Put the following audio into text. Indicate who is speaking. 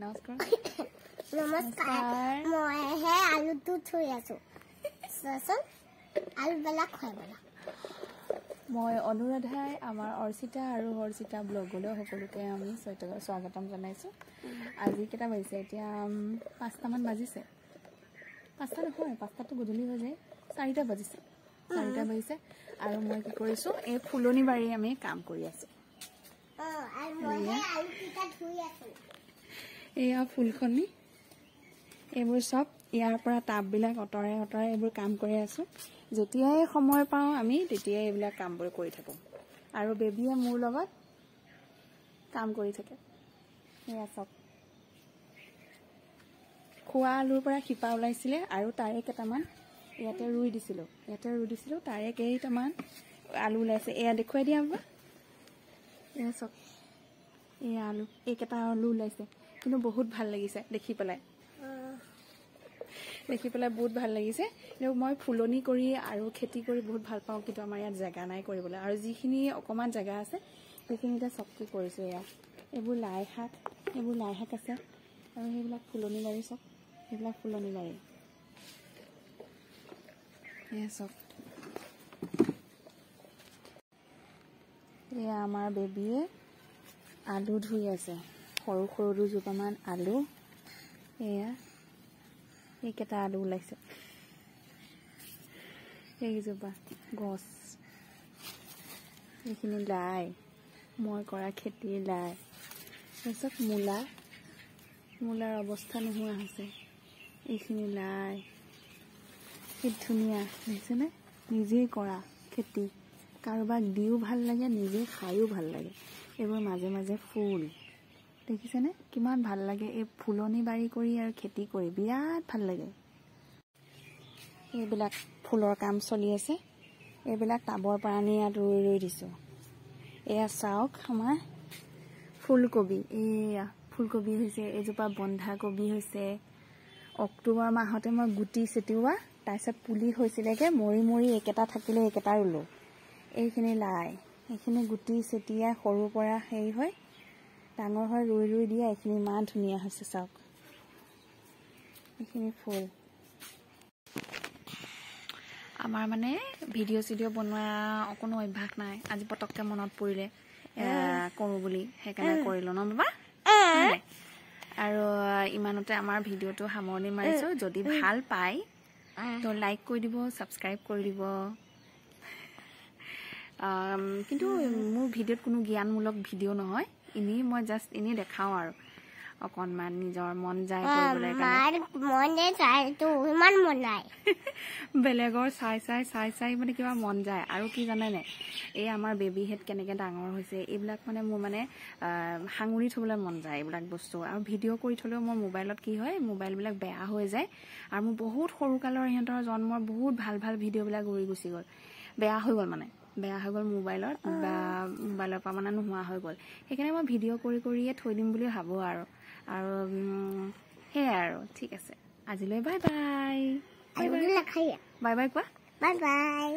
Speaker 1: নমস্কাৰ
Speaker 2: নমস্কাৰ মই হে আলুটো থৈ আছো সসন আলু বেলা খাই বলা
Speaker 1: মই অনুৰাধাই আমাৰ অৰ্চিতা আৰু হৰ্চিতা ব্লগলৈ সকলোকে আমি স্বাগতম জনাইছো আজি কেটা বাজিছে এতিয়া 5টা মান বাজিছে 5টা নহয় 5টাটো গধূলি হৈ যায় 4টা বাজিছে 4টা বাজিছে আৰু মই কি কৰিছো এই ফুলনি বাৰী আমি কাম কৰি আছো
Speaker 2: আৰু মই হে আলু পিটা থৈ আছো
Speaker 1: এয়া ফুলখনি এইবোৰ সব ইয়াৰ পৰা টাববিলাক অতৰাই এইবোৰ কাম কৰি আছো যেতিয়াই সময় পাওঁ আমি তেতিয়াই এইবিলাক কামবোৰ কৰি থাকো আৰু বেবিয়ে মোৰ লগত কাম কৰি থাকে এয়া সব খোৱা আলুৰ পৰা শিপা ওলাইছিলে আৰু তাৰে কেটামান ইয়াতে ৰুই দিছিলো তাৰে কেইটামান আলু ওলাইছে এয়া দেখুৱাই দিয়া বাবা এয়া সব এয়া আলু এইকেটা আলু ওলাইছে কিন্তু বহুত ভাল লাগিছে দেখি পেলাই বহুত ভাল লাগিছে মই ফুলনি কৰি আৰু খেতি কৰি বহুত ভাল পাওঁ কিন্তু আমাৰ ইয়াত জায়গা নাই কৰিবলৈ আৰু যিখিনি অকমান জায়গা আছে সেইখিনিতে সবকি কৰিছো এয়া এইবোৰ লাই শাক আছে আৰু সেইবিলাক ফুলনি বাৰী সব সেইবিলাক ফুলনি বাৰী এয়া সব এয়া আমাৰ বেবিয়ে আলু ধুই আছে সৰু দুজোপামান আলু এয়া এইকেটা আলু ওলাইছে এইজোপা গছ এইখিনি লাই মই কৰা খেতিৰ লাই তাৰপিছত মূলাৰ অৱস্থা নোহোৱা হৈছে এইখিনি লাই কি ধুনীয়া দেখিছেনে নিজেই কৰা খেতি কাৰোবাক দিও ভাল লাগে নিজে খায়ো ভাল লাগে এইবোৰ মাজে মাজে ফুল দেখিছেনে কিমান ভাল লাগে এই ফুলনি বাৰী কৰি আৰু খেতি কৰি বিৰাট ভাল লাগে এইবিলাক ফুলৰ কাম চলি আছে এইবিলাক টাবৰ পৰা আনি ইয়াত ৰুই দিছো এয়া চাওক আমাৰ ফুলকবি এয়া ফুলকবি হৈছে এজোপা বন্ধাকবি হৈছে অক্টোবৰ মাহতে মই গুটি ছটিওৱা তাৰপিছত পুলি হৈছিলেগে মৰি একেটা থাকিলে একেটা ৰুলো এইখিনি লাই এইখিনি গুটি ছটিয়া সৰুৰ পৰা হেৰি হয় ডাঙৰ হয় ৰুই দিয়া এইখিনি ইমান ধুনীয়া হৈছে চাওক এইখিনি ফুল আমাৰ মানে ভিডিঅ' বনোৱা কোনো অভ্যাস নাই আজি পটককে মনত পৰিলে কৰো বুলি সেইকাৰণে কৰিলো ন বাবা আৰু ইমানতে আমাৰ ভিডিঅ'টো সামৰণি মাৰিছো যদি ভাল পাই তো লাইক কৰি দিব সাবস্ক্ৰাইব কৰি দিব কিন্তু মোৰ ভিডিঅ'ত কোনো জ্ঞানমূলক ভিডিঅ' নহয় ইনি মই জাস্ট ইনি দেখাও আৰু অকনমান নিজৰ মন যায় কৰিবলৈ কাৰণে
Speaker 2: মন যায় তো ইমান মন নাই
Speaker 1: বেলেগৰ চাই মানে কিবা মন যায় আৰু কি জানে নে এই আমাৰ বেবি হেড কেনেকে ডাঙৰ হৈছে এইবিলাক মানে মোৰ মানে হাঙুৰি থবলৈ মন যায় এইবিলাক বস্তু আৰু ভিডিঅ' কৰি থলেও মোৰ মোবাইলত কি হয় মোবাইলবিলাক বেয়া হৈ যায় আৰু মোৰ বহুত সৰু কালৰ ইহঁতৰ জন্মৰ বহুত ভাল ভিডিঅ'বিলাক উৰি গুচি গ'ল বেয়া হৈ গ'ল মোবাইলত বা মোবাইলৰ পৰা মানে নোহোৱা হৈ গ'ল সেইকাৰণে মই ভিডিঅ' কৰিয়ে থৈ দিম বুলি ভাবো আৰু সেয়াই আৰু ঠিক আছে আজিলৈ বাই বাই কোৱা
Speaker 2: বাই বাই